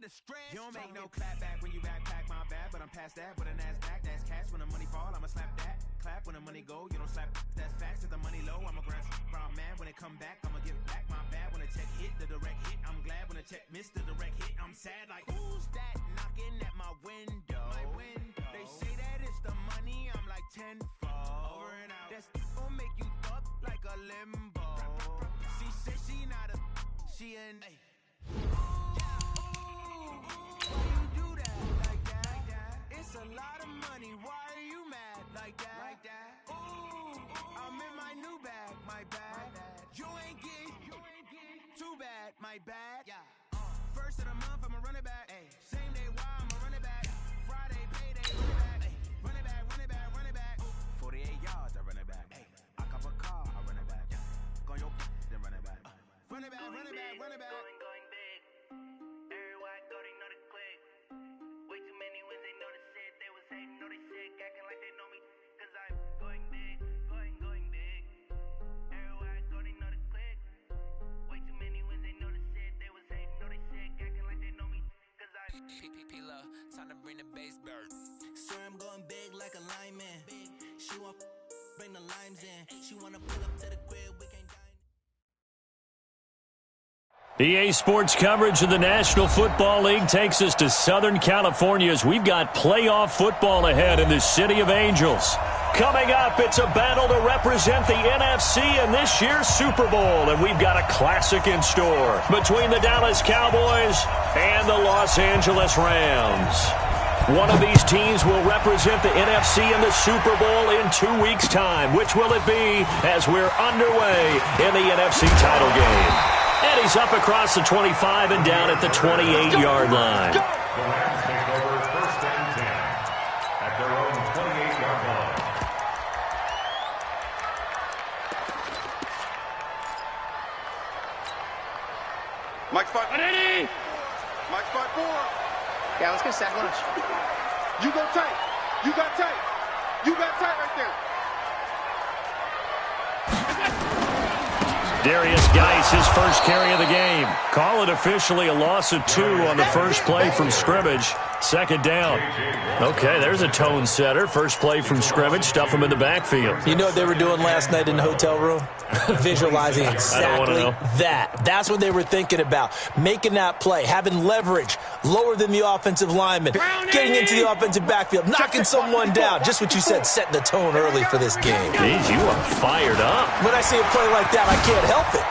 the stress. You don't make no clap back when you backpack, my bad, but I'm past that. With a NASDAQ, that's cash. When the money fall, I'ma slap that. Clap when the money go, you don't slap. That's facts. If the money low, I'ma grab brown man. When it come back, I'ma give back, my bad. When the check hit, the direct hit, I'm glad. When the check missed the direct hit, I'm sad. Like, who's that knocking at my window? They say that it's the money, I'm like tenfold. Over and out. That's gon' make you up like a limbo. She said she not a, she an. Why you do that like that? It's a lot of money. Why are you mad like that? Ooh, I'm in my new bag, my bad. You ain't getting too bad, my bad. First of the month, I'ma run it back. Same day, why I'ma run it back. Friday, payday, run it back. Run it back, run it back, run it back. 48 yards, I run it back. I cop a car, I run it back. Go on your then run it back. Run it back, run it back, run it back. Going big. Everywhere I go, they know the click. Way too many wins, they know the shit. They was hating, know they sick, acting like they know me. Cause I'm going big, going big. Everywhere I go, they know the click. Way too many wins, they know the shit. They was hating, know they sick, acting like they know me. Cause I'm P-P-P-Love, time to bring the bass bird. Sir, I'm going big like a lineman. She want bring the limes in. She wanna pull up to the crib, we can't dine. EA Sports coverage of the National Football League takes us to Southern California as we've got playoff football ahead in the City of Angels. Coming up, it's a battle to represent the NFC in this year's Super Bowl, and we've got a classic in store between the Dallas Cowboys and the Los Angeles Rams. One of these teams will represent the NFC in the Super Bowl in 2 weeks' time. Which will it be as we're underway in the NFC title game? And he's up across the 25 and down at the 28-yard line. The Rams take over first and 10 at their own 28-yard line. Mike spot 180. Mike spot 4. Yeah, let's get a sack lunch. You go tight. You got tight. You got tight right there. Darius Geis, his first carry of the game. Call it officially a loss of 2 on the first play from scrimmage. Second down. Okay, there's a tone setter. First play from scrimmage. Stuff him in the backfield. You know what they were doing last night in the hotel room? Visualizing exactly that. That's what they were thinking about. Making that play, having leverage, lower than the offensive lineman, getting into the offensive backfield, knocking someone down. Just what you said, setting the tone early for this game. Jeez, you are fired up. When I see a play like that, I can't help it.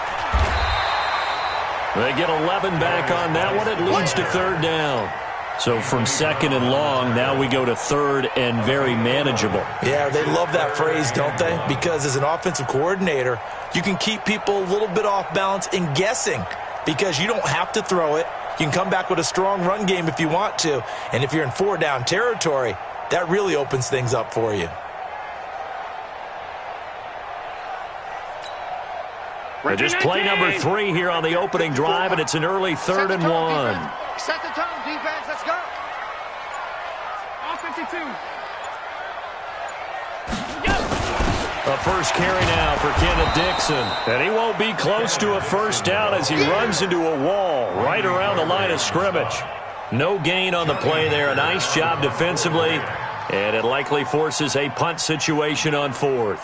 They get 11 back on that one. It leads to third down. So from second and long, now we go to third and very manageable. Yeah, they love that phrase, don't they? Because as an offensive coordinator, you can keep people a little bit off balance and guessing because you don't have to throw it. You can come back with a strong run game if you want to. And if you're in 4-down territory, that really opens things up for you. Just play number 3 here on the opening drive, and it's an early third and 1. Set the tone, defense. Let's go. All 52. A first carry now for Kenneth Dixon. And he won't be close to a first down as he runs into a wall right around the line of scrimmage. No gain on the play there. A nice job defensively. And it likely forces a punt situation on 4th.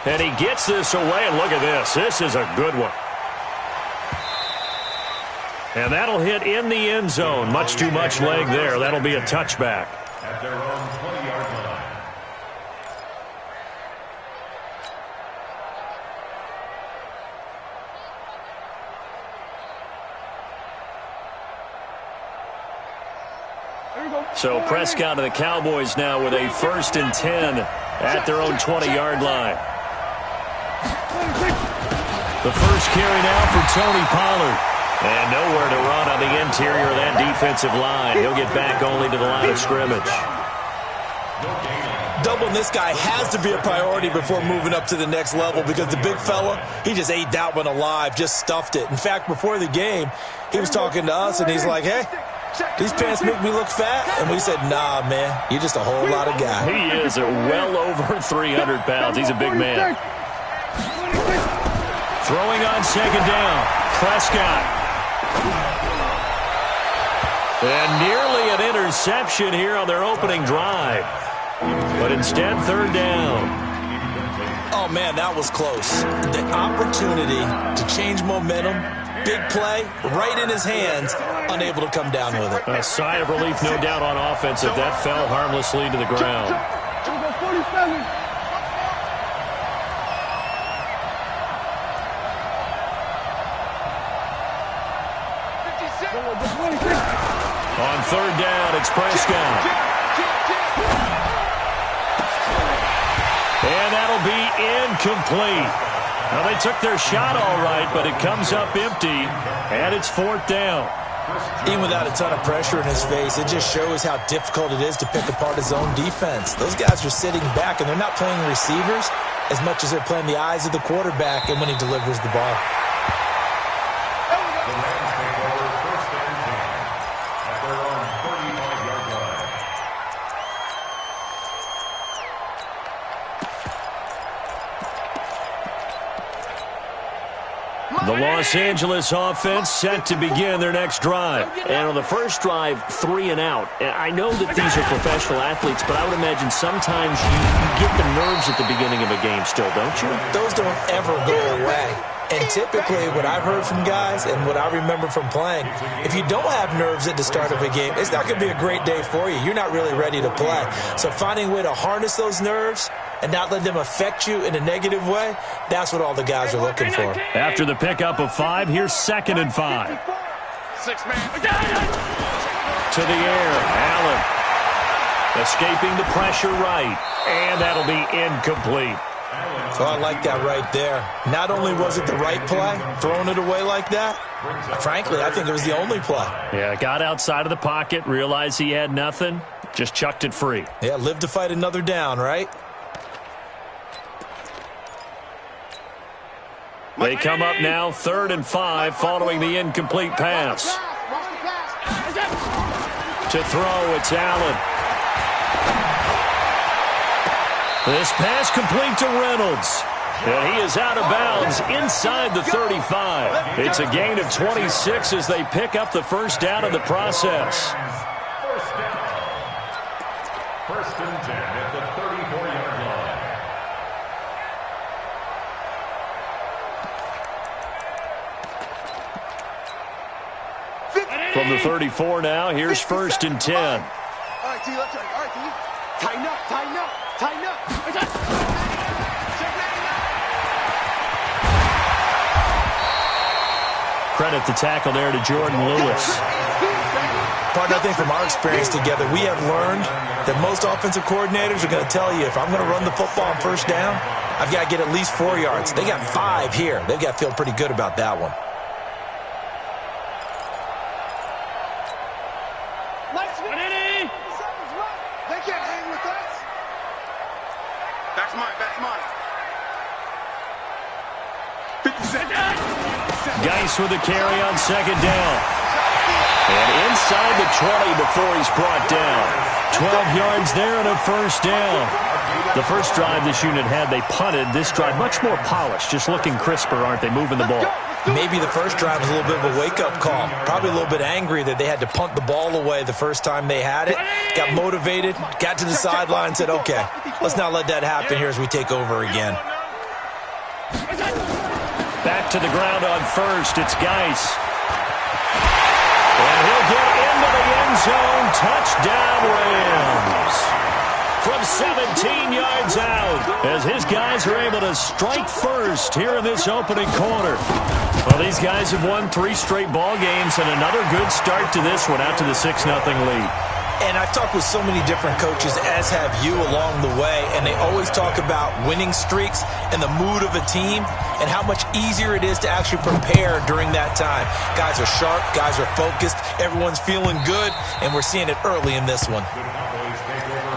And he gets this away, and look at this. This is a good one. And that'll hit in the end zone. Much too much leg there. That'll be a touchback. At their own 20-yard line. So Prescott and the Cowboys now with a first and 10 at their own 20-yard line. The first carry now for Tony Pollard. And nowhere to run on the interior of that defensive line. He'll get back only to the line of scrimmage. Doubling this guy has to be a priority before moving up to the next level because the big fella, he just ate that one alive, just stuffed it. In fact, before the game, he was talking to us, and he's like, hey, these pants make me look fat. And we said, nah, man, you're just a whole lot of guy. He is well over 300 pounds. He's a big man. Throwing on second down, Prescott. And nearly an interception here on their opening drive. But instead, third down. Oh, man, that was close. The opportunity to change momentum, big play, right in his hands, unable to come down with it. A sigh of relief, no doubt, on offense if that fell harmlessly to the ground. On third down, it's Prescott. And that'll be incomplete. Well, they took their shot all right, but it comes up empty, and it's fourth down. Even without a ton of pressure in his face, it just shows how difficult it is to pick apart his own defense. Those guys are sitting back, and they're not playing receivers as much as they're playing the eyes of the quarterback and when he delivers the ball. The Rams take over first and 10 at their own 35-yard line. The Los Angeles offense set to begin their next drive. And on the first drive, 3 and out. And I know that these are professional athletes, but I would imagine sometimes you get the nerves at the beginning of a game still, don't you? Those don't ever go away. And typically what I've heard from guys and what I remember from playing, if you don't have nerves at the start of a game, it's not going to be a great day for you. You're not really ready to play. So finding a way to harness those nerves and not let them affect you in a negative way, that's what all the guys are looking for. After the pickup of 5, here's 2nd and 5. 6-man. To the air, Allen. Escaping the pressure right. And that'll be incomplete. So I like that right there. Not only was it the right play, throwing it away like that, frankly, I think it was the only play. Yeah, got outside of the pocket, realized he had nothing, just chucked it free. Yeah, live to fight another down, right? They come up now 3rd and 5 following the incomplete pass. To throw, it's Allen. This pass complete to Reynolds. And he is out of bounds inside the 35. It's a gain of 26 as they pick up the first down in the process. First down. 1st and 10 at the 34-yard line. From the 34 now, here's 1st and 10. All right, T, let's try. All right, T. Tighten up, tighten up, tighten up. Credit the tackle there to Jordan Lewis. Partner, I think from our experience together, we have learned that most offensive coordinators are going to tell you, if I'm going to run the football on first down, I've got to get at least 4 yards. They got 5 here. They've got to feel pretty good about that one. They can't hang with us. That's mine, that's mine. 50 seconds. Geis with a carry on 2nd down. And inside the 20 before he's brought down. 12 yards there and a first down. The first drive this unit had, they punted. This drive, much more polished, just looking crisper, aren't they, moving the ball? Maybe the first drive was a little bit of a wake-up call. Probably a little bit angry that they had to punt the ball away the first time they had it. Got motivated, got to the sideline, and said, okay, let's not let that happen here as we take over again. Back to the ground on first, it's Geis. And he'll get into the end zone. Touchdown, Rams. From 17 yards out, as his guys are able to strike first here in this opening quarter. Well, these guys have won 3 straight ball games, and another good start to this one, out to the 6-0 lead. And I've talked with so many different coaches, as have you, along the way, and they always talk about winning streaks and the mood of a team and how much easier it is to actually prepare during that time. Guys are sharp, guys are focused, everyone's feeling good, and we're seeing it early in this one.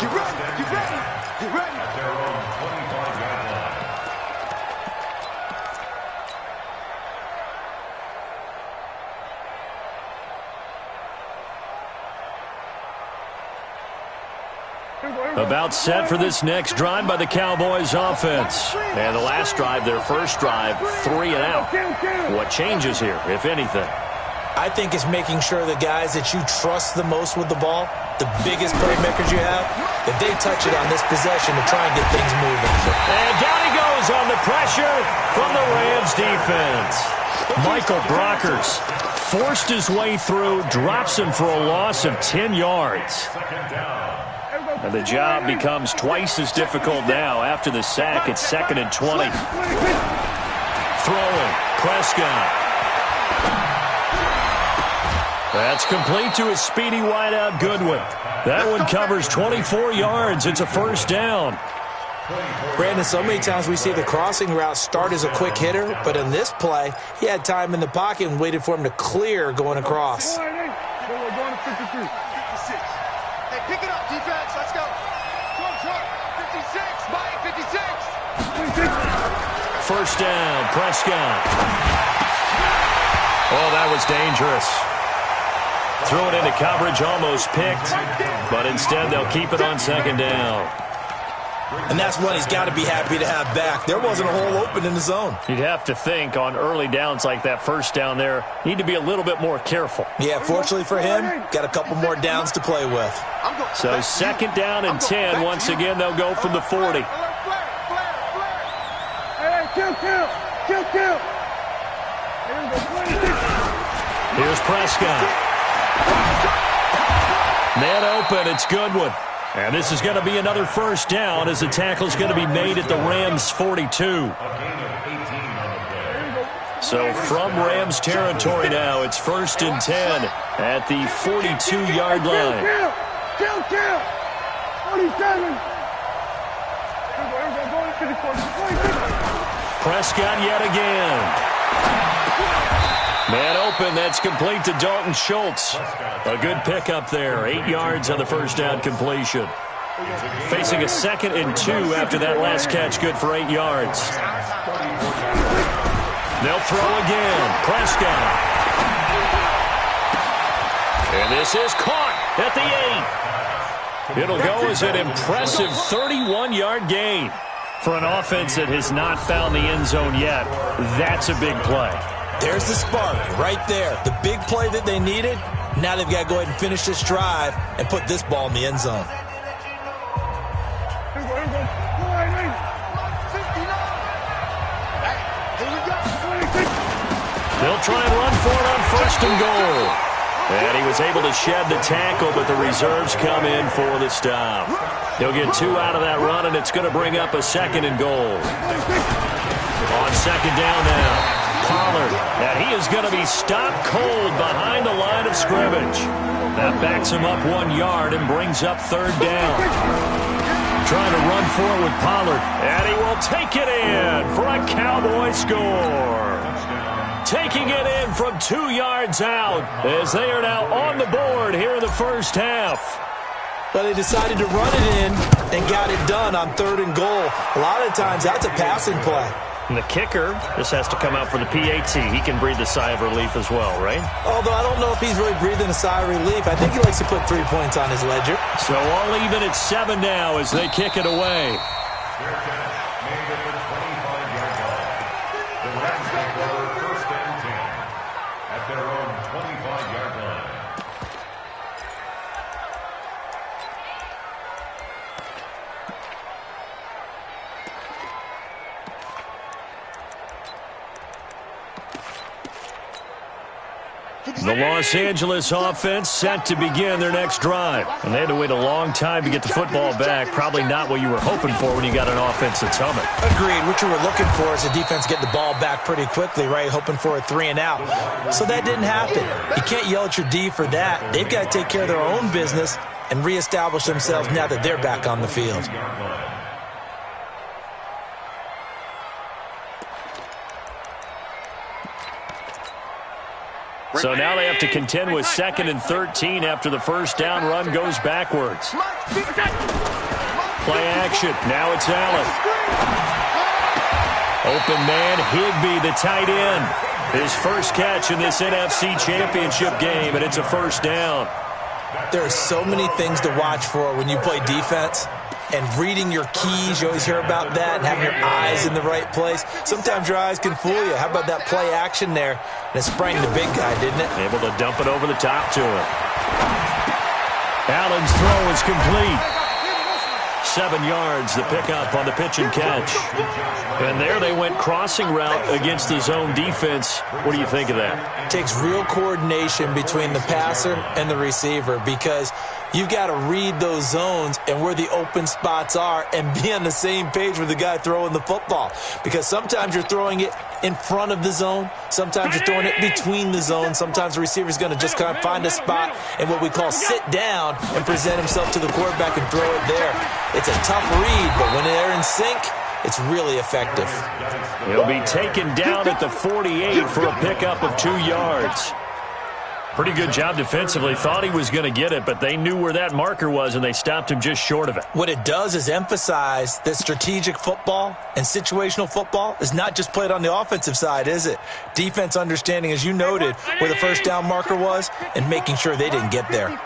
Get ready, get ready, get ready. At their own 25-yard line. About set for this next drive by the Cowboys offense. And the last drive, their first drive, 3 and out. What changes here, if anything? I think it's making sure the guys that you trust the most with the ball, the biggest playmakers you have, if they touch it on this possession to try and get things moving. And down he goes on the pressure from the Rams defense. Michael Brockers forced his way through, drops him for a loss of 10 yards. And the job becomes twice as difficult now after the sack. It's 2nd and 20. Throwing, Prescott. That's complete to a speedy wideout Goodwin. That one covers 24 yards. It's a first down. Brandon, so many times we see the crossing route start as a quick hitter, but in this play, he had time in the pocket and waited for him to clear going across. We're going to 53. 56. Hey, pick it up, defense. Let's go. Truck. 56. Mike, 56. First down, Prescott. Oh, that was dangerous. Threw it into coverage, almost picked, but instead they'll keep it on 2nd down. And that's one he's got to be happy to have back. There wasn't a hole open in the zone. You'd have to think on early downs like that first down there, need to be a little bit more careful. Yeah, fortunately for him, got a couple more downs to play with. So 2nd down and 10. Once again, they'll go from the 40. Hey, kill. Here's Prescott. Man open, it's Goodwin. And this is going to be another first down as the tackle's going to be made at the Rams 42. So from Rams territory now, it's 1st and 10 at the 42-yard line. Kill. 47. Prescott yet again. Man open, that's complete to Dalton Schultz. A good pickup there, 8 yards on the first down completion. Facing a 2nd and 2 after that last catch, good for 8 yards. They'll throw again, Prescott. And this is caught at the 8. It'll go as an impressive 31-yard gain. For an offense that has not found the end zone yet, that's a big play. There's the spark right there. The big play that they needed. Now they've got to go ahead and finish this drive and put this ball in the end zone. They'll try and run for it on 1st and goal. And he was able to shed the tackle, but the reserves come in for the stop. He'll get 2 out of that run, and it's going to bring up a 2nd and goal. On 2nd down now. Pollard, and he is going to be stopped cold behind the line of scrimmage. That backs him up 1 yard and brings up 3rd down. Trying to run for it with Pollard, and he will take it in for a Cowboy score. Taking it in from 2 yards out as they are now on the board here in the first half. But they decided to run it in and got it done on 3rd and goal. A lot of times that's a passing play. And the kicker just has to come out for the PAT. He can breathe a sigh of relief as well, right? Although I don't know if he's really breathing a sigh of relief. I think he likes to put 3 points on his ledger. So all even at 7 now as they kick it away. The Rams take over 1st and 10 at their own 25-yard line. The Los Angeles offense set to begin their next drive. And they had to wait a long time to get the football back. Probably not what you were hoping for when you got an offense that's humming. Agreed. What you were looking for is the defense getting the ball back pretty quickly, right? Hoping for a 3 and out. So that didn't happen. You can't yell at your D for that. They've got to take care of their own business and reestablish themselves now that they're back on the field. So now they have to contend with 2nd and 13 after the first down run goes backwards. Play action. Now it's Allen. Open man, Higbee, the tight end. His first catch in this NFC Championship game, and it's a first down. There are so many things to watch for when you play defense. and reading your keys. You always hear about that, and having your eyes in the right place. Sometimes your eyes can fool you. How about that play action there? And it sprang the big guy, didn't it? Able to dump it over the top to him. Allen's throw is complete. 7 yards, the pickup on the pitch and catch. And there they went crossing route against the zone defense. What do you think of that? Takes real coordination between the passer and the receiver, because you've got to read those zones and where the open spots are and be on the same page with the guy throwing the football. Because sometimes you're throwing it in front of the zone. Sometimes you're throwing it between the zones. Sometimes the receiver's going to just kind of find a spot and what we call sit down and present himself to the quarterback and throw it there. It's a tough read, but when they're in sync, it's really effective. He'll be taken down at the 48 for a pickup of 2 yards. Pretty good job defensively. Thought he was going to get it, but they knew where that marker was, and they stopped him just short of it. What it does is emphasize that strategic football and situational football is not just played on the offensive side, is it? Defense understanding, as you noted, where the first down marker was and making sure they didn't get there.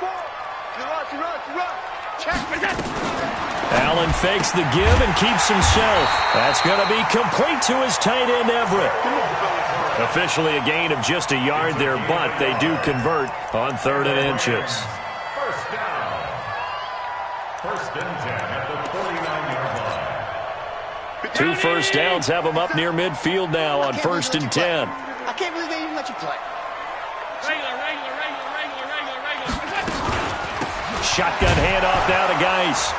Allen fakes the give and keeps himself. That's going to be complete to his tight end, Everett. Officially a gain of just a yard there, but they do convert on 3rd and inches. First down. 1st and 10 at the 49-yard line. 2 first downs have them up near midfield now on 1st and 10. I can't believe they even let you play. Shotgun handoff now to Geis.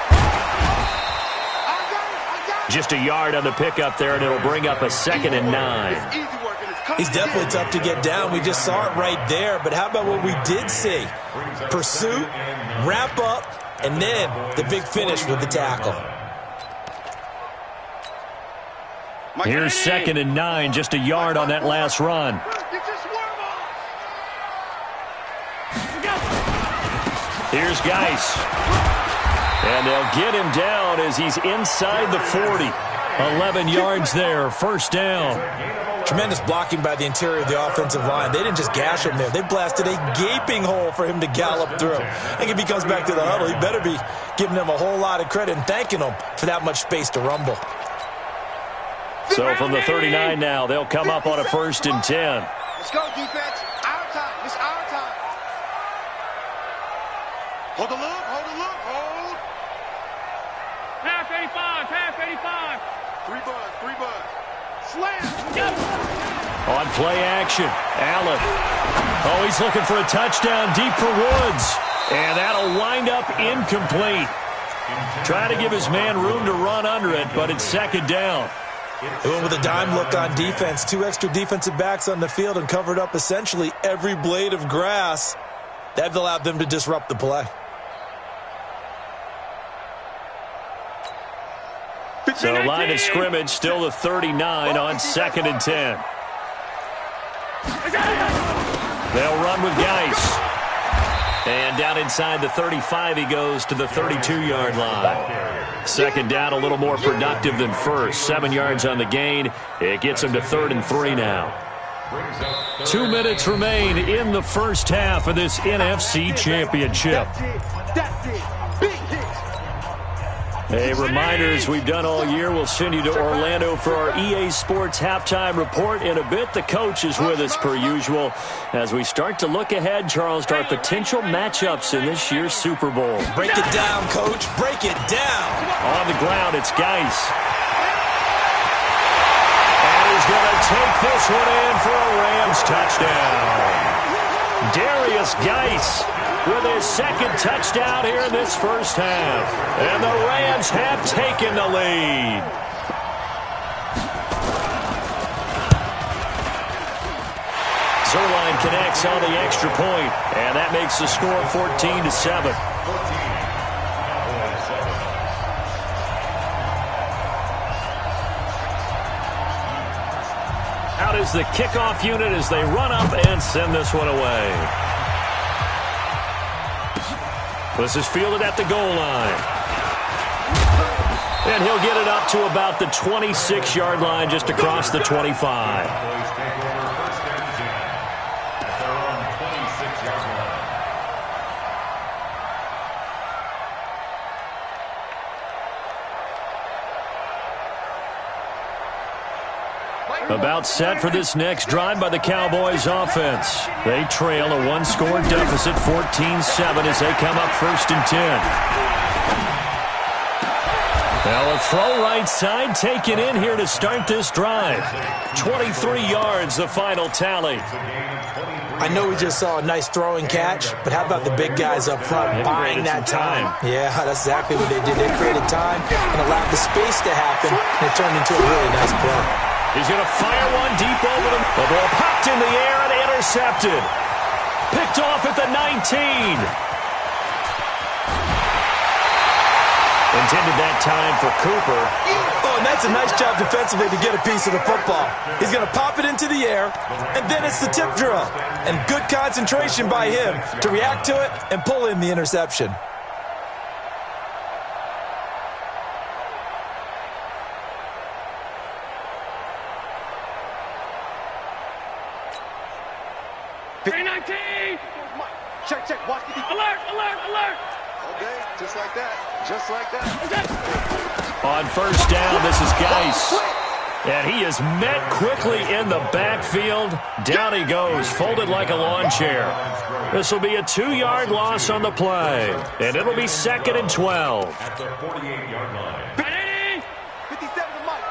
Just a yard on the pickup there, and it'll bring up a 2nd and 9. He's definitely tough to get down. We just saw it right there. But how about what we did see? Pursuit, wrap up, and then the big finish with the tackle. Here's 2nd and 9, just a yard on that last run. Here's Geis. And they'll get him down as he's inside the 40. 11 yards there, first down. Tremendous blocking by the interior of the offensive line. They didn't just gash him there. They blasted a gaping hole for him to gallop through. I think if he comes back to the huddle, he better be giving them a whole lot of credit and thanking them for that much space to rumble. So from the 39 now, they'll come up on a 1st and 10. Let's go, defense. Our time. It's our time. Hold the look. Hold the look. Hold. Pass 85. Pass 85. 3 buzz. Slam. On play action, Allen. Oh, he's looking for a touchdown deep for Woods. And that'll wind up incomplete. Trying to give his man room to run under it, but it's 2nd down. They went with a dime look on defense. 2 extra defensive backs on the field and covered up essentially every blade of grass. That allowed them to disrupt the play. So line of scrimmage still the 39 on 2nd and 10. They'll run with Geis. And down inside the 35 he goes to the 32-yard line. 2nd down, a little more productive than first. 7 yards on the gain. It gets him to 3rd and 3 now. 2 minutes remain in the first half of this NFC Championship. That's it. Big hit. Hey, reminders we've done all year. We'll send you to Orlando for our EA Sports halftime report. In a bit, the coach is with us per usual as we start to look ahead, Charles, to our potential matchups in this year's Super Bowl. Break it down, Coach. Break it down. On the ground, it's Geis. And he's going to take this one in for a Rams touchdown. Darius Geis with his 2nd touchdown here in this first half. And the Rams have taken the lead. Zuerlein connects on the extra point, and that makes the score 14-7. Out is the kickoff unit as they run up and send this one away. This is fielded at the goal line. And he'll get it up to about the 26-yard line, just across the 25. About set for this next drive by the Cowboys offense. They trail a one-score deficit, 14-7, as they come up 1st and 10. Now a throw right side taken in here to start this drive. 23 yards, the final tally. I know we just saw a nice throwing catch, but how about the big guys up front buying that time? Yeah, that's exactly what they did. They created time and allowed the space to happen, and it turned into a really nice play. He's going to fire one deep over them. The ball popped in the air and intercepted. Picked off at the 19. Intended that time for Cooper. Oh, and that's a nice job defensively to get a piece of the football. He's going to pop it into the air, and then it's the tip drill. And good concentration by him to react to it and pull in the interception. Check, check, watch the defense. Alert, alert, alert. Okay, just like that. Just like that. On 1st down, this is Geis. And he is met quickly in the backfield. Down he goes, folded like a lawn chair. This will be a 2-yard loss on the play. And it'll be 2nd and 12. At the 48-yard line. 57 to Mike.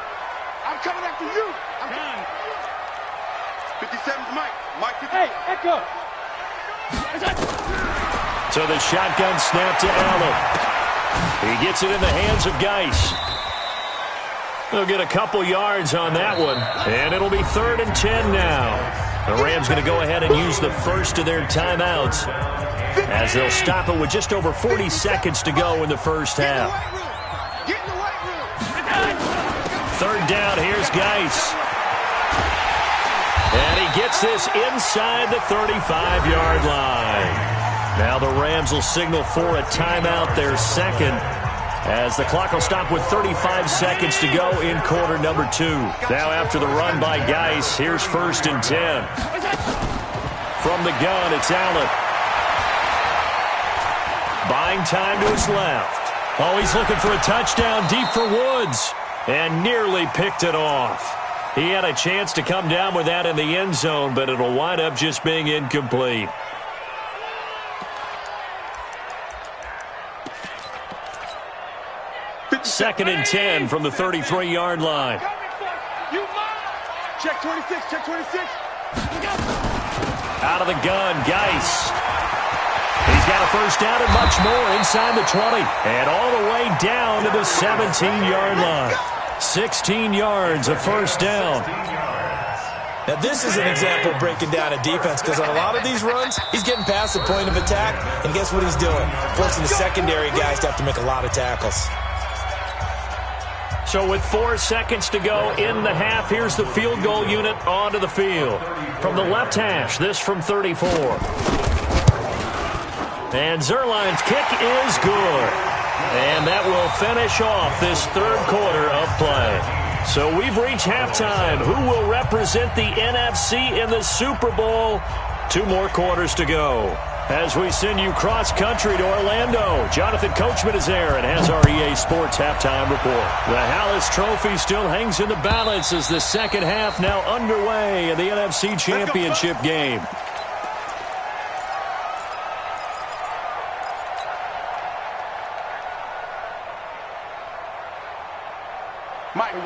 I'm coming after you. I'm coming. 57 to Mike. Mike, 50. Hey, Echo. So the shotgun snap to Allen. He gets it in the hands of Geis. They'll get a couple yards on that one, and it'll be 3rd and 10 now. The Rams going to go ahead and use the first of their timeouts as they'll stop it with just over 40 seconds to go in the first half. 3rd down, here's Geis. And he gets this inside the 35-yard line. Now the Rams will signal for a timeout, their second, as the clock will stop with 35 seconds to go in quarter number 2. Now after the run by Geis, here's 1st and 10. From the gun, it's Allen. Buying time to his left. Oh, he's looking for a touchdown deep for Woods, and nearly picked it off. He had a chance to come down with that in the end zone, but it'll wind up just being incomplete. Second and 10 from the 33-yard line. Check 26, check 26. Out of the gun, Geis. He's got a first down and much more inside the 20. And all the way down to the 17-yard line. 16 yards, a first down. Now, this is an example of breaking down a defense, because on a lot of these runs, he's getting past the point of attack, and guess what he's doing? Forcing the secondary guys to have to make a lot of tackles. So with 4 seconds to go in the half, here's the field goal unit onto the field. From the left hash, this from 34. And Zuerlein's kick is good. And that will finish off this 3rd quarter of play. So we've reached halftime. Who will represent the NFC in the Super Bowl? 2 more quarters to go. As we send you cross-country to Orlando, Jonathan Coachman is there and has our EA Sports halftime report. The Hallis Trophy still hangs in the balance as the second half now underway in the NFC Championship game.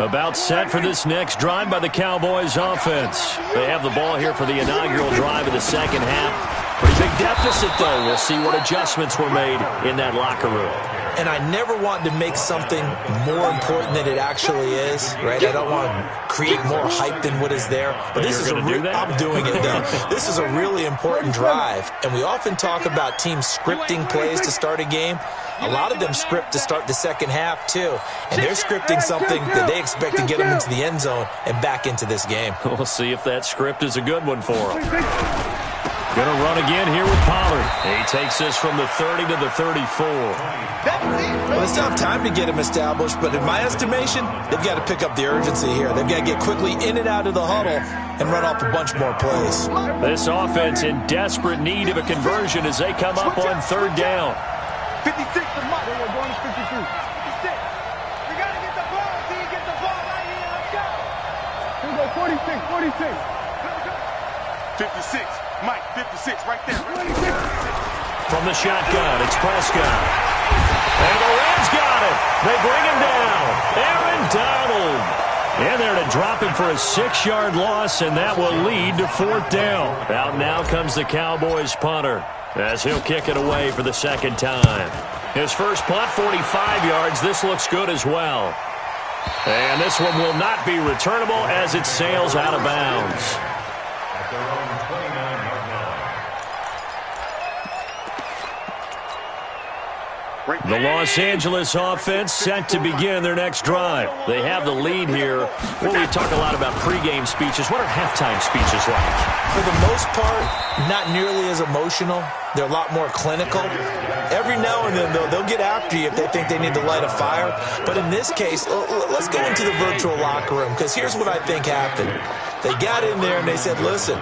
About set for this next drive by the Cowboys offense. They have the ball here for the inaugural drive of the second half. Pretty big deficit, though. We'll see what adjustments were made in that locker room. And I never want to make something more important than it actually is, right? I don't want to create more hype than what is there. But this is I'm doing it, though. This is a really important drive. And we often talk about teams scripting plays to start a game. A lot of them script to start the second half, too. And they're scripting something that they expect to get them into the end zone and back into this game. We'll see if that script is a good one for them. Going to run again here with Pollard. He takes this from the 30 to the 34. Well, they still have time to get him established, but in my estimation, they've got to pick up the urgency here. They've got to get quickly in and out of the huddle and run off a bunch more plays. This offense in desperate need of a conversion as they come up on 3rd down. 56 to Mike. We're going to 52. 56. We got to get the ball. See, get the ball right here. Let's go. Here we go. 56. Mike, 56, right there. From the shotgun, it's Prescott. And the Rams got it. They bring him down. Aaron Donald. And they're to drop him for a 6-yard loss, and that will lead to 4th down. Out now comes the Cowboys punter as he'll kick it away for the second time. His first punt, 45 yards. This looks good as well. And this one will not be returnable as it sails out of bounds. At their own 29-yard line. The Los Angeles offense set to begin their next drive. They have the lead here. Well, we talk a lot about pregame speeches. What are halftime speeches like? For the most part, not nearly as emotional. They're a lot more clinical. Every now and then, though, they'll get after you if they think they need to light a fire. But in this case, let's go into the virtual locker room, because here's what I think happened. They got in there and they said, listen,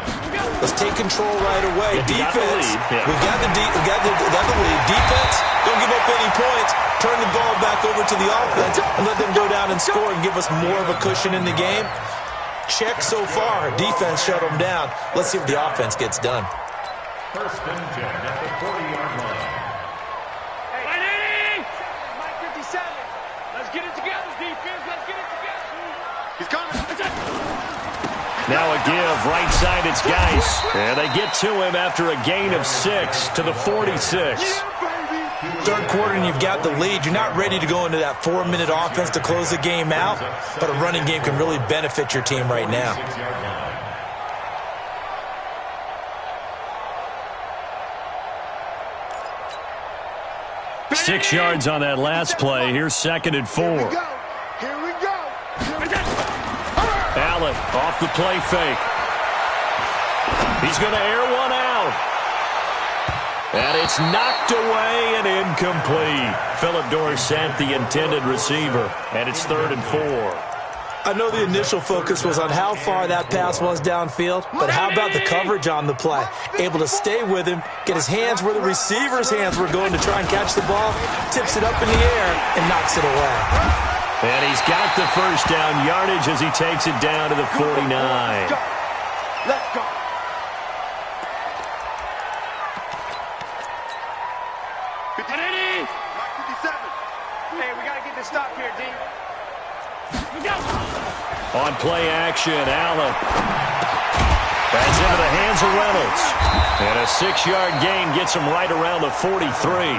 let's take control right away. Defense, we got the lead. Defense, don't give up any points. Turn the ball back over to the offense and let them go down and score and give us more of a cushion in the game. Check so far. Defense shut them down. Let's see if the offense gets done. First and 10 at the 40-yard line. Hey, Mike 57. Let's get it together, defense. Let's get it together. He's coming. Now a give, right side, it's Geis. And they get to him after a gain of 6 to the 46. Third quarter and you've got the lead. You're not ready to go into that 4-minute offense to close the game out, but a running game can really benefit your team right now. 6 yards on that last play. Here's 2nd and 4. Here we go. Allen off the play fake. He's going to air one out. And it's knocked away and incomplete. Philip Dorsett, the intended receiver. And it's 3rd and 4. I know the initial focus was on how far that pass was downfield, but how about the coverage on the play? Able to stay with him, get his hands where the receiver's hands were going to try and catch the ball, tips it up in the air, and knocks it away. And he's got the first down yardage as he takes it down to the 49. Let's go. Mike 57. Hey, we got to get this stop here, D. On play action, Allen. That's into the hands of Reynolds. And a 6-yard gain gets him right around the 43.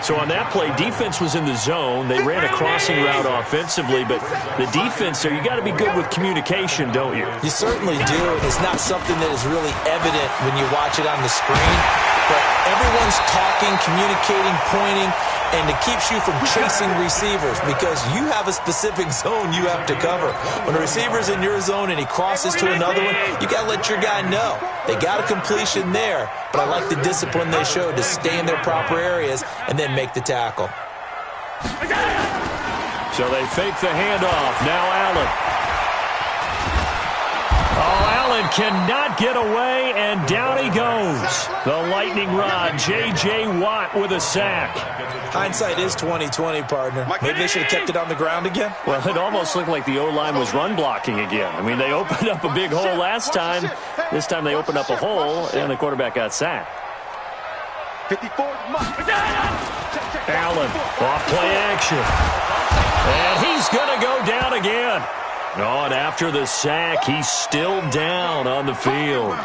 So on that play, defense was in the zone. They ran a crossing route offensively, but the defense there, you got to be good with communication, don't you? You certainly do, and it's not something that is really evident when you watch it on the screen. But everyone's talking, communicating, pointing, and it keeps you from chasing receivers because you have a specific zone you have to cover. When a receiver's in your zone and he crosses to another one, you got to let your guy know. They got a completion there, but I like the discipline they showed to stay in their proper areas and then make the tackle. So they fake the handoff. Now Allen. Oh, Allen cannot get away, and down he goes. The lightning rod, J.J. Watt with a sack. Hindsight is 20/20, partner. Maybe they should have kept it on the ground again. Well, it almost looked like the O-line was run blocking again. I mean, they opened up a big hole last time. This time they opened up a hole, and the quarterback got sacked. 54. Allen, off play action. And he's going to go down again. Oh, and after the sack, he's still down on the field.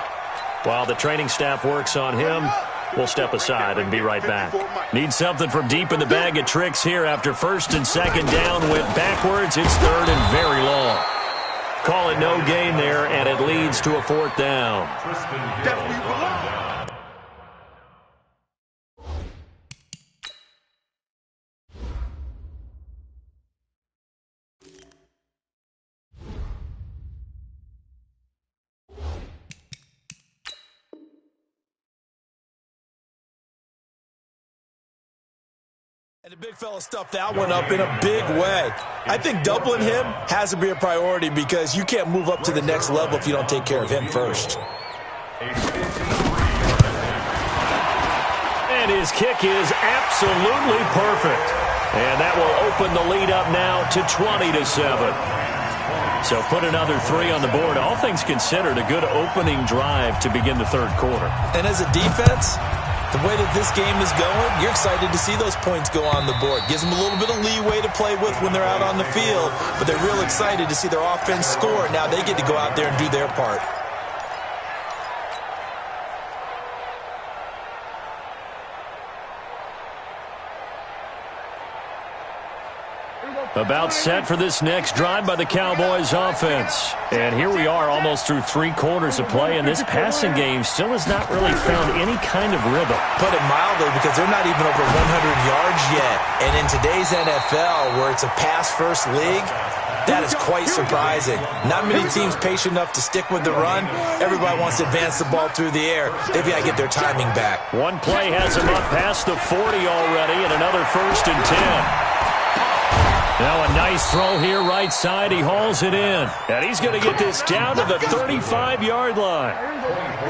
While the training staff works on him, we'll step aside and be right back. Need something from deep in the bag of tricks here after 1st and 2nd down. Went backwards. It's 3rd and very long. Call it no gain there, and it leads to a 4th down. And the big fella stuffed that one up in a big way. I think doubling him has to be a priority because you can't move up to the next level if you don't take care of him first. And his kick is absolutely perfect. And that will open the lead up now to 20-7. So put another 3 on the board. All things considered, a good opening drive to begin the third quarter. And as a defense, the way that this game is going, you're excited to see those points go on the board. Gives them a little bit of leeway to play with when they're out on the field, but they're real excited to see their offense score. Now they get to go out there and do their part. About set for this next drive by the Cowboys offense. And here we are almost through 3 quarters of play, and this passing game still has not really found any kind of rhythm. Put it mildly, because they're not even over 100 yards yet. And in today's NFL, where it's a pass-first league, that is quite surprising. Not many teams patient enough to stick with the run. Everybody wants to advance the ball through the air. They've got to get their timing back. One play has them up past the 40 already, and another 1st and 10. Now a nice throw here right side. He hauls it in. And he's going to get this down to the 35-yard line.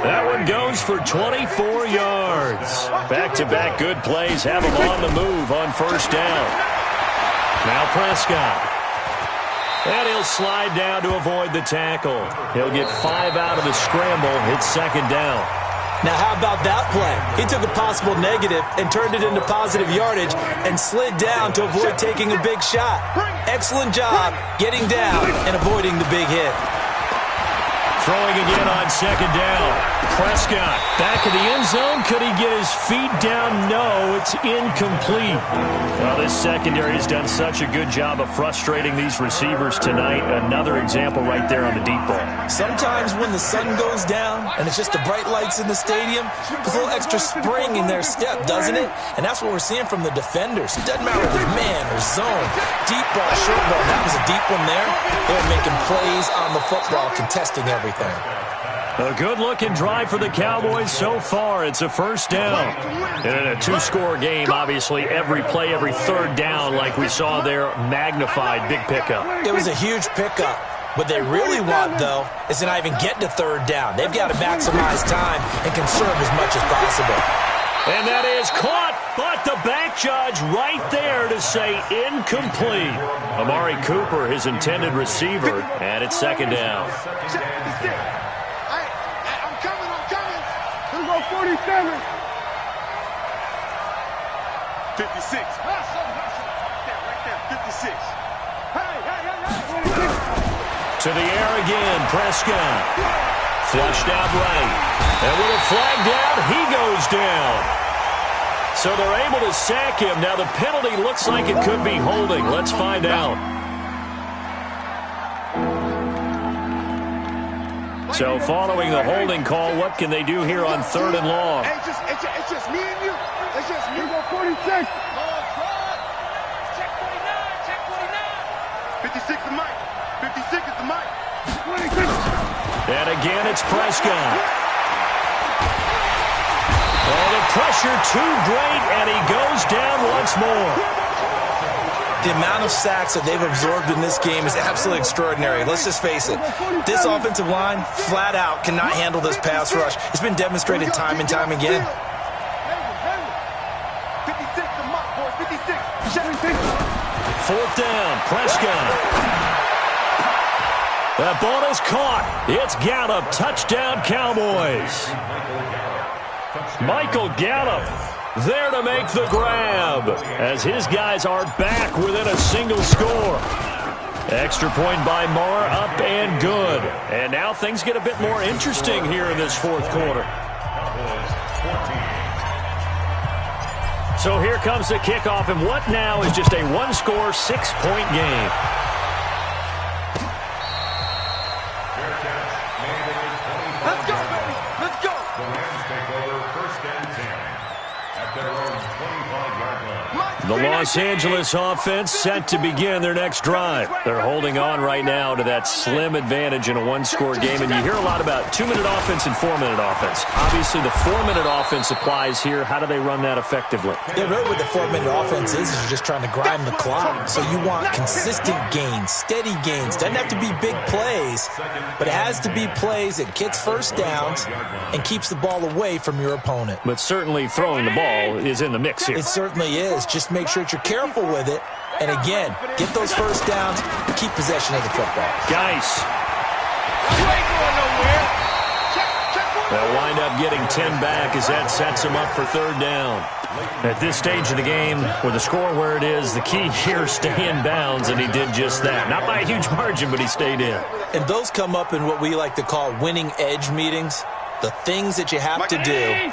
That one goes for 24 yards. Back-to-back good plays have him on the move on 1st down. Now Prescott. And he'll slide down to avoid the tackle. He'll get 5 out of the scramble. It's 2nd down. Now, how about that play? He took a possible negative and turned it into positive yardage and slid down to avoid taking a big shot. Excellent job getting down and avoiding the big hit. Throwing again on 2nd down. Prescott back in the end zone. Could he get his feet down? No, it's incomplete. Well, this secondary has done such a good job of frustrating these receivers tonight. Another example right there on the deep ball. Sometimes when the sun goes down and it's just the bright lights in the stadium, there's a little extra spring in their step, doesn't it? And that's what we're seeing from the defenders. It doesn't matter if it's man or zone. Deep ball, short ball. That was a deep one there. They're making plays on the football, contesting everything. A good-looking drive for the Cowboys so far. It's a 1st down. And in a 2-score game, obviously, every play, every 3rd down, like we saw there, magnified, big pickup. It was a huge pickup. What they really want, though, is to not even get to 3rd down. They've got to maximize time and conserve as much as possible. And that is caught, but the back judge right there to say incomplete. Amari Cooper, his intended receiver, and it's 2nd down. I'm coming. Let's go 47. 56. Right there, 56. To the air again, Prescott. Flushed out right. And with a flag down, he goes down. So they're able to sack him. Now the penalty looks like it could be holding. Let's find out. So following the holding call, what can they do here on 3rd and long? Hey, it's just me and you. It's just me. Go 46. Check 49. 56 is Mike. 56 is the Mike. 26. And again, it's Prescott. Oh, the pressure too great, and he goes down once more. The amount of sacks that they've absorbed in this game is absolutely extraordinary. Let's just face it. This offensive line, flat out, cannot handle this pass rush. It's been demonstrated time and time again. 56 the Mike, boys. 56. 4th down, Prescott. That ball is caught. It's Gallup. Touchdown, Cowboys. Michael Gallup there to make the grab as his guys are back within a single score. Extra point by Marr, up and good. And now things get a bit more interesting here in this 4th quarter. So here comes the kickoff, and what now is just a 1-score, 6-point game. Let's go, baby. Let's go. The Rams take over 1st and 10 at their own 25-yard line. The Los Angeles offense set to begin their next drive. They're holding on right now to that slim advantage in a 1-score game, and you hear a lot about 2-minute offense and 4-minute offense. Obviously, the 4-minute offense applies here. How do they run that effectively? Yeah, really what the 4-minute offense is you're just trying to grind the clock. So you want consistent gains, steady gains. Doesn't have to be big plays, but it has to be plays that gets 1st downs and keeps the ball away from your opponent. But certainly throwing the ball is in the mix here. It certainly is. Just make sure that you're careful with it And again, get those first downs, keep possession of the football. Geis. You ain't going nowhere. They'll wind up getting 10 back as that sets them up for third down. At this stage of the game, with the score where it is, the key here, stay in bounds, and he did just that. Not by a huge margin, but he stayed in. And those come up in what we like to call winning edge meetings. The things that you have to do,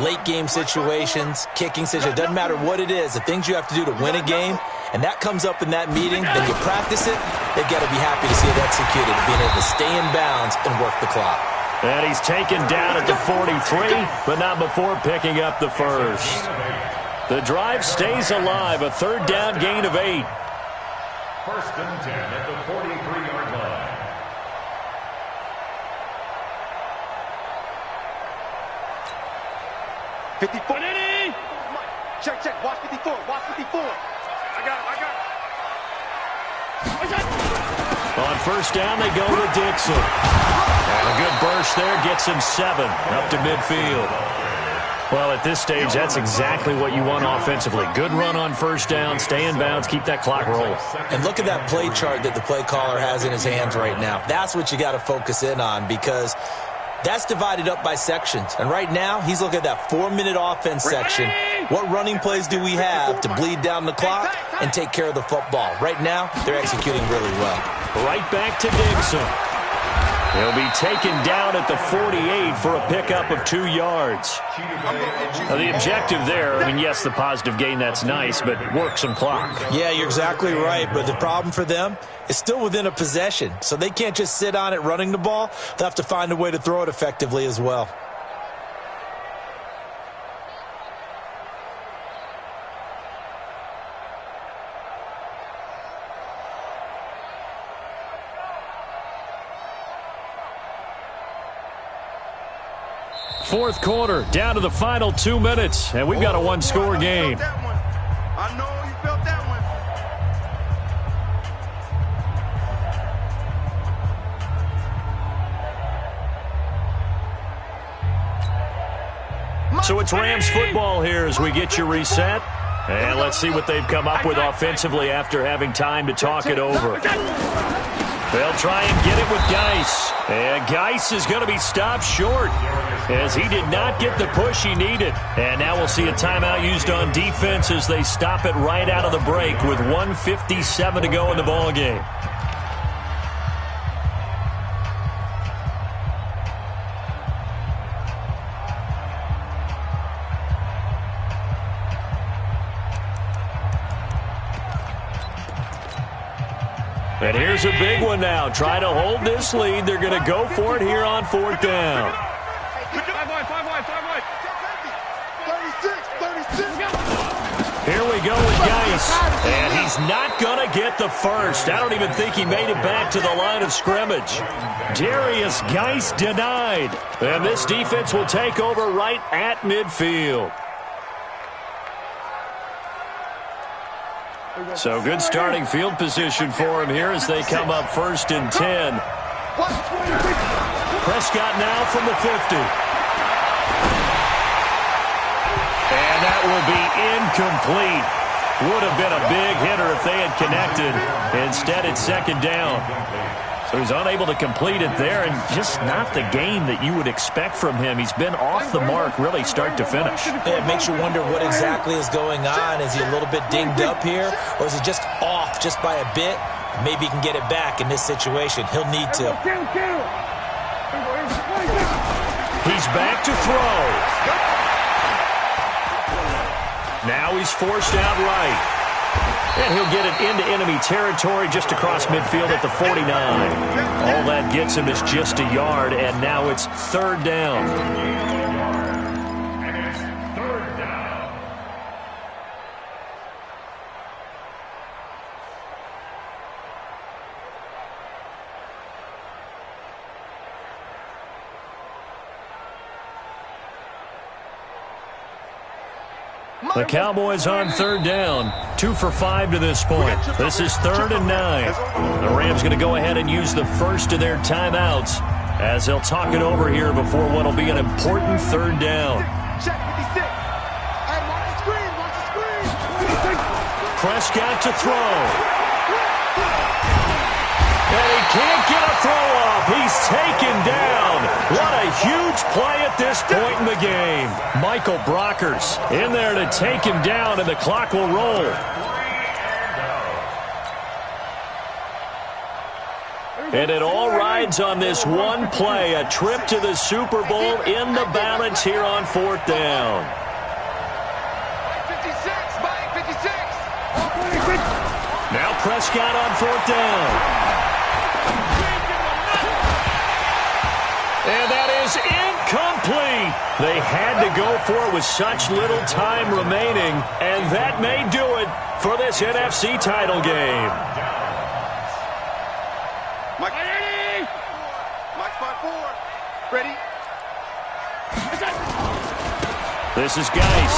late game situations, kicking situations, doesn't matter what it is, the things you have to do to win a game, and that comes up in that meeting, then you practice it, they've got to be happy to see it executed, being able to stay in bounds and work the clock. And he's taken down at the 43, but not before picking up the first. The drive stays alive, a third down gain of 8. First and 10 at the 43-yard line. Check. Watch 54. Watch 54. I got it. On first down, they go to Dixon. And a good burst there gets him 7 up to midfield. Well, at this stage, that's exactly what you want offensively. Good run on first down, stay in bounds, keep that clock rolling. And look at that play chart that the play caller has in his hands right now. That's what you got to focus in on, because that's divided up by sections. And right now, he's looking at that 4-minute offense section. What running plays do we have to bleed down the clock and take care of the football? Right now, they're executing really well. Right back to Dixon. He'll be taken down at the 48 for a pickup of 2 yards. Now, the objective there, I mean, yes, the positive gain, that's nice, but work some clock. Yeah, you're exactly right, but the problem for them is still within a possession, so they can't just sit on it running the ball. They'll have to find a way to throw it effectively as well. Fourth quarter, down to the final 2 minutes, and we've got a one-score game. I know you felt that one. So it's Rams football here as we get you reset. And let's see what they've come up with offensively after having time to talk it over. They'll try and get it with Geis. And Geis is going to be stopped short as he did not get the push he needed. And now we'll see a timeout used on defense as they stop it right out of the break with 1:57 to go in the ballgame. And here's a big one now. Try to hold this lead. They're going to go for it here on fourth down. 5 wide. 36. Here we go with Geis. And he's not going to get the first. I don't even think he made it back to the line of scrimmage. Darius Geis denied. And this defense will take over right at midfield. So good starting field position for him here as they come up first and 10. Prescott now from the 50. And that will be incomplete. Would have been a big hitter if they had connected. Instead, it's second down. So he's unable to complete it there, and just not the game that you would expect from him. He's been off the mark really start to finish. Yeah, it makes you wonder what exactly is going on. Is he a little bit dinged up here, or is he just off just by a bit? Maybe he can get it back in this situation. He'll need to. He's back to throw. Now he's forced out right. And he'll get it into enemy territory just across midfield at the 49. All that gets him is just a yard, and now it's third down. And it's third down. The Cowboys on third down. 2 for 5 to this point. This is 3rd and 9. The Rams going to go ahead and use the first of their timeouts as they'll talk it over here before what will be an important third down. Check 56. Hey, watch the screen. Prescott to throw. And he can't get a throw off. He's taken down. What a huge play at this point in the game. Michael Brockers in there to take him down, and the clock will roll. And it all rides on this one play, a trip to the Super Bowl in the balance here on 4th down. 56, Mike, 56. Now Prescott on 4th down. And that is incomplete. They had to go for it with such little time remaining, and that may do it for this NFC title game. Mike. Mike 5-4. Ready? This is Geis.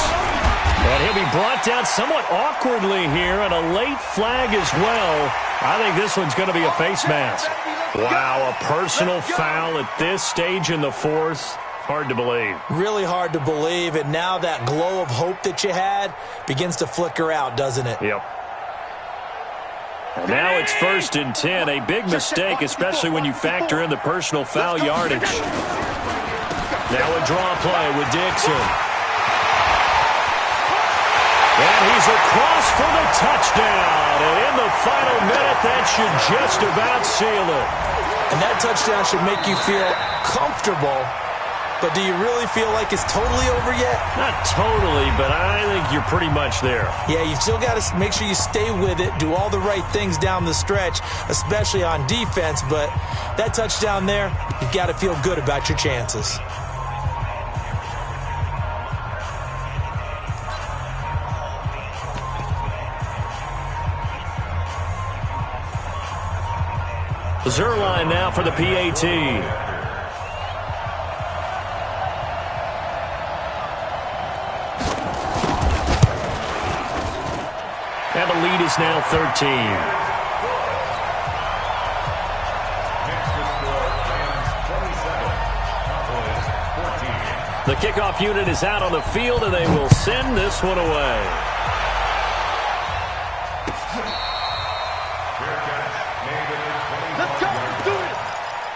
And he'll be brought down somewhat awkwardly here, and a late flag as well. I think this one's going to be a face mask. Wow, a personal foul at this stage in the 4th. Hard to believe. Really hard to believe, and now that glow of hope that you had begins to flicker out, doesn't it? Yep. And now it's 1st and 10. A big mistake, especially when you factor in the personal foul yardage. Now a draw play with Dixon. And he's across for the touchdown. And in the final minute, that should just about seal it. And that touchdown should make you feel comfortable. But do you really feel like it's totally over yet? Not totally, but I think you're pretty much there. Yeah, you still got to make sure you stay with it, do all the right things down the stretch, especially on defense. But that touchdown there, you've got to feel good about your chances. Zuerlein now for the PAT. And the lead is now 13. The kickoff unit is out on the field, and they will send this one away. Let's go. Let's do it.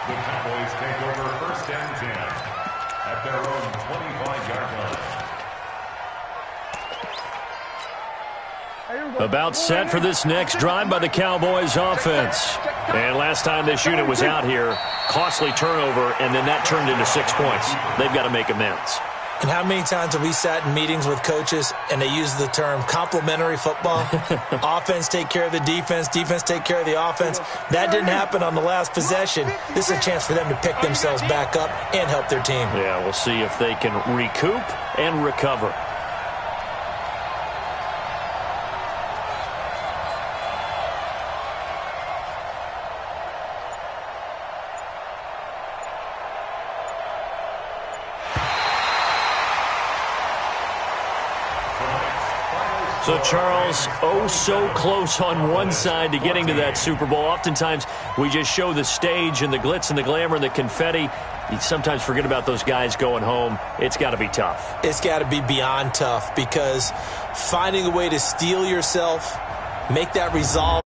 The Cowboys take over 1st and 10 at their own 25-yard line. About set for this next drive by the Cowboys offense. And last time this unit was out here, costly turnover, and then that turned into 6 points. They've got to make amends. And how many times have we sat in meetings with coaches and they use the term complementary football? Offense take care of the defense, defense take care of the offense. That didn't happen on the last possession. This is a chance for them to pick themselves back up and help their team. Yeah, we'll see if they can recoup and recover. So, Charles, oh so close on one side to getting to that Super Bowl. Oftentimes, we just show the stage and the glitz and the glamour and the confetti. You sometimes forget about those guys going home. It's got to be tough. It's got to be beyond tough, because finding a way to steel yourself, make that resolve.